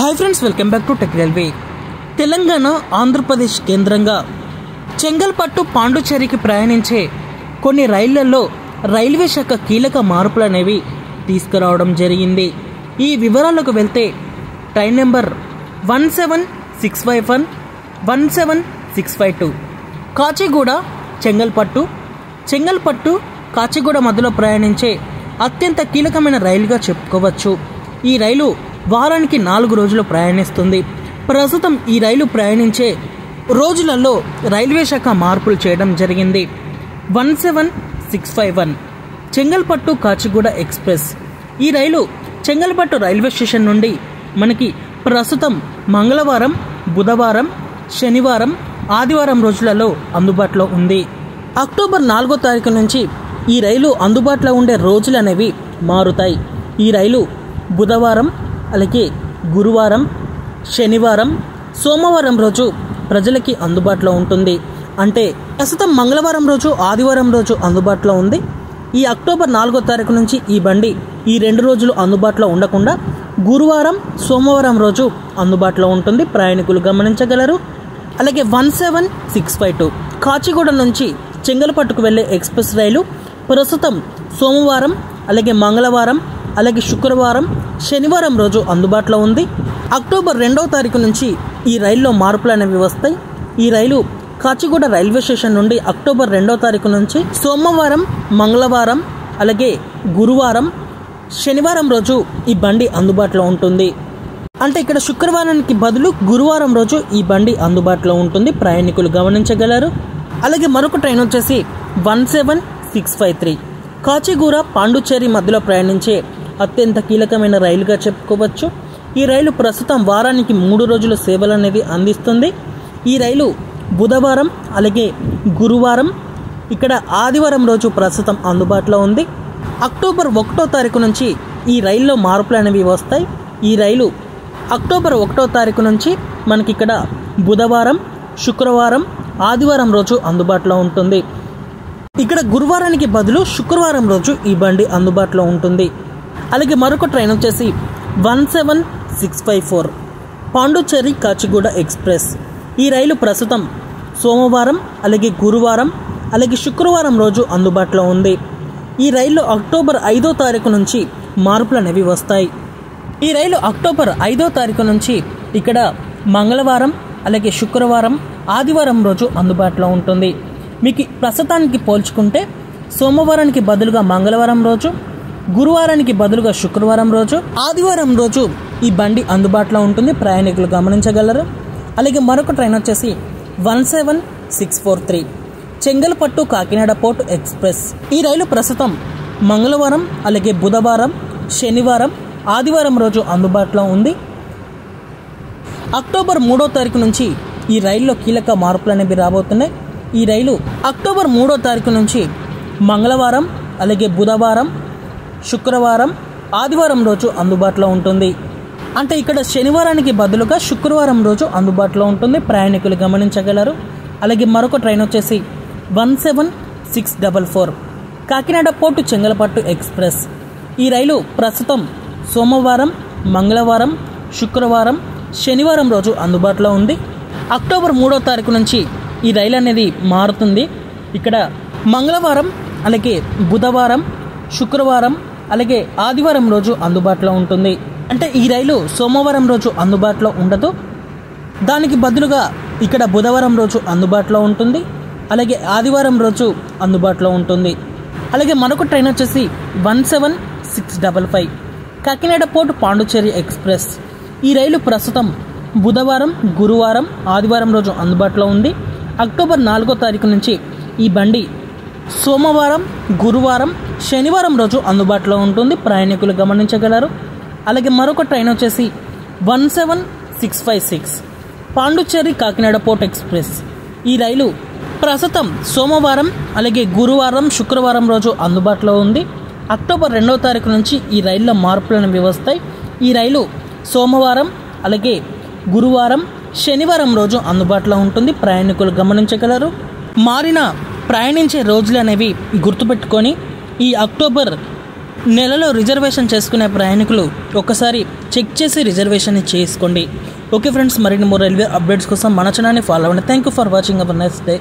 Hi friends, welcome back to tech railway. Telangana Andhra Pradesh కేంద్రంగా చెంగల్పట్టు పాండుచేరికి ప్రయాణించే కొన్ని రైళ్లలో రైల్వే శాఖ కీలక మార్పులు అనేవి తీసుకురావడం జరిగింది. ఈ వివరాలకు వెళ్తే ట్రైన్ నెంబర్ 17651, 17652 కాచిగూడ చెంగల్పట్టు కాచిగూడ మధ్యలో ప్రయాణించే అత్యంత కీలకమైన రైలుగా చెప్పుకోవచ్చు. ఈ రైలు వారానికి 4 రోజులు ప్రయాణిస్తుంది. ప్రస్తుతం ఈ రైలు ప్రయాణించే రోజులలో రైల్వే శాఖ మార్పులు చేయడం జరిగింది. 17651 చెంగల్పట్టు కాచిగూడ ఎక్స్ప్రెస్. ఈ రైలు చెంగల్పట్టు రైల్వే స్టేషన్ నుండి మనకి ప్రస్తుతం మంగళవారం, బుధవారం, శనివారం, ఆదివారం రోజులలో అందుబాటులో ఉంది. అక్టోబర్ 4వ తారీఖు నుంచి ఈ రైలు అందుబాటులో ఉండే రోజులు అనేవి మారుతాయి. ఈ రైలు బుధవారం, అలాగే గురువారం, శనివారం, సోమవారం రోజు ప్రజలకి అందుబాటులో ఉంటుంది. అంటే ప్రస్తుతం మంగళవారం రోజు, ఆదివారం రోజు అందుబాటులో ఉంది. ఈ అక్టోబర్ 4వ తారీఖు నుంచి ఈ బండి ఈ 2 రోజులు అందుబాటులో ఉండకుండా గురువారం, సోమవారం రోజు అందుబాటులో ఉంటుంది. ప్రయాణికులు గమనించగలరు. అలాగే 17652 కాచిగూడ నుంచి చెంగల్పట్టుకు వెళ్లే ఎక్స్ప్రెస్ రైలు ప్రస్తుతం సోమవారం, అలాగే మంగళవారం, అలాగే శుక్రవారం, శనివారం రోజు అందుబాటులో ఉంది. అక్టోబర్ 2వ తారీఖు నుంచి ఈ రైల్లో మార్పులు అనేవి వస్తాయి. ఈ రైలు కాచిగూడ రైల్వే స్టేషన్ నుండి అక్టోబర్ 2వ తారీఖు నుంచి సోమవారం, మంగళవారం, అలాగే గురువారం, శనివారం రోజు ఈ బండి అందుబాటులో ఉంటుంది. అంటే ఇక్కడ శుక్రవారానికి బదులు గురువారం రోజు ఈ బండి అందుబాటులో ఉంటుంది. ప్రయాణికులు గమనించగలరు. అలాగే మరొక ట్రైన్ వచ్చేసి 17653 కాచిగూడ పాండుచేరి మధ్యలో ప్రయాణించే అత్యంత కీలకమైన రైలుగా చెప్పుకోవచ్చు. ఈ రైలు ప్రస్తుతం వారానికి 3 రోజుల సేవలు అనేది అందిస్తుంది. ఈ రైలు బుధవారం, అలాగే గురువారం, ఇక్కడ ఆదివారం రోజు ప్రస్తుతం అందుబాటులో ఉంది. అక్టోబర్ 1వ తారీఖు నుంచి ఈ రైల్లో మార్పులు అనేవి వస్తాయి. ఈ రైలు అక్టోబర్ 1వ తారీఖు నుంచి మనకి ఇక్కడ బుధవారం, శుక్రవారం, ఆదివారం రోజు అందుబాటులో ఉంటుంది. ఇక్కడ గురువారానికి బదులు శుక్రవారం రోజు ఈ బండి అందుబాటులో ఉంటుంది. అలాగే మరొక ట్రైన్ వచ్చేసి 17654 పాండుచేరి కాచిగూడ ఎక్స్ప్రెస్. ఈ రైలు ప్రస్తుతం సోమవారం, అలాగే గురువారం, అలాగే శుక్రవారం రోజు అందుబాటులో ఉంది. ఈ రైలు అక్టోబర్ 5వ తారీఖు నుంచి మార్పులు అనేవి వస్తాయి. ఈ రైలు అక్టోబర్ 5వ తారీఖు నుంచి ఇక్కడ మంగళవారం, అలాగే శుక్రవారం, ఆదివారం రోజు అందుబాటులో ఉంటుంది. మీకు ప్రస్తుతానికి పోల్చుకుంటే సోమవారానికి బదులుగా మంగళవారం రోజు, గురువారానికి బదులుగా శుక్రవారం రోజు, ఆదివారం రోజు ఈ బండి అందుబాటులో ఉంటుంది. ప్రయాణికులు గమనించగలరు. అలాగే మరొక ట్రైన్ వచ్చేసి 17643 చెంగల్పట్టు కాకినాడ పోర్ట్ ఎక్స్ప్రెస్. ఈ రైలు ప్రస్తుతం మంగళవారం, అలాగే బుధవారం, శనివారం, ఆదివారం రోజు అందుబాటులో ఉంది. అక్టోబర్ 3వ తారీఖు నుంచి ఈ రైల్లో కీలక మార్పులు అనేవి రాబోతున్నాయి. ఈ రైలు అక్టోబర్ 3వ తారీఖు నుంచి మంగళవారం, అలాగే బుధవారం, శుక్రవారం, ఆదివారం రోజు అందుబాటులో ఉంటుంది. అంటే ఇక్కడ శనివారానికి బదులుగా శుక్రవారం రోజు అందుబాటులో ఉంటుంది. ప్రయాణికులు గమనించగలరు. అలాగే మరొక ట్రైన్ వచ్చేసి 17644 కాకినాడ పోర్టు చెంగల్పట్టు ఎక్స్ప్రెస్. ఈ రైలు ప్రస్తుతం సోమవారం, మంగళవారం, శుక్రవారం, శనివారం రోజు అందుబాటులో ఉంది. అక్టోబర్ 3వ తారీఖు నుంచి ఈ రైలు అనేది మారుతుంది. ఇక్కడ మంగళవారం, అలాగే బుధవారం, శుక్రవారం, అలాగే ఆదివారం రోజు అందుబాటులో ఉంటుంది. అంటే ఈ రైలు సోమవారం రోజు అందుబాటులో ఉండదు. దానికి బదులుగా ఇక్కడ బుధవారం రోజు అందుబాటులో ఉంటుంది. అలాగే ఆదివారం రోజు అందుబాటులో ఉంటుంది. అలాగే మరొక ట్రైన్ వచ్చేసి 17655 కాకినాడ పోర్టు పాండుచేరి ఎక్స్ప్రెస్. ఈ రైలు ప్రస్తుతం బుధవారం, గురువారం, ఆదివారం రోజు అందుబాటులో ఉంది. అక్టోబర్ 4వ తారీఖు నుంచి ఈ బండి సోమవారం, గురువారం, శనివారం రోజు అందుబాటులో ఉంటుంది. ప్రయాణికులు గమనించగలరు. అలాగే మరొక ట్రైన్ వచ్చేసి 17656 పాండుచేరి కాకినాడ పోర్ట్ ఎక్స్ప్రెస్. ఈ రైలు ప్రస్తుతం సోమవారం, అలాగే గురువారం, శుక్రవారం రోజు అందుబాటులో ఉంది. అక్టోబర్ 2వ తారీఖు నుంచి ఈ రైల్లో మార్పులు అనేవి వస్తాయి. ఈ రైలు సోమవారం, అలాగే గురువారం, శనివారం రోజు అందుబాటులో ఉంటుంది. ప్రయాణికులు గమనించగలరు. మారిన ప్రయాణించే రోజులు అనేవి గుర్తుపెట్టుకొని ఈ అక్టోబర్ నెలలో రిజర్వేషన్ చేసుకునే ప్రయాణికులు ఒకసారి చెక్ చేసి రిజర్వేషన్ చేసుకోండి. ఓకే ఫ్రెండ్స్, మరిన్ని మోర్ రైల్వే అప్డేట్స్ కోసం మన ఛానల్ని ఫాలో అవ్వండి. Thank you for watching. Our next day.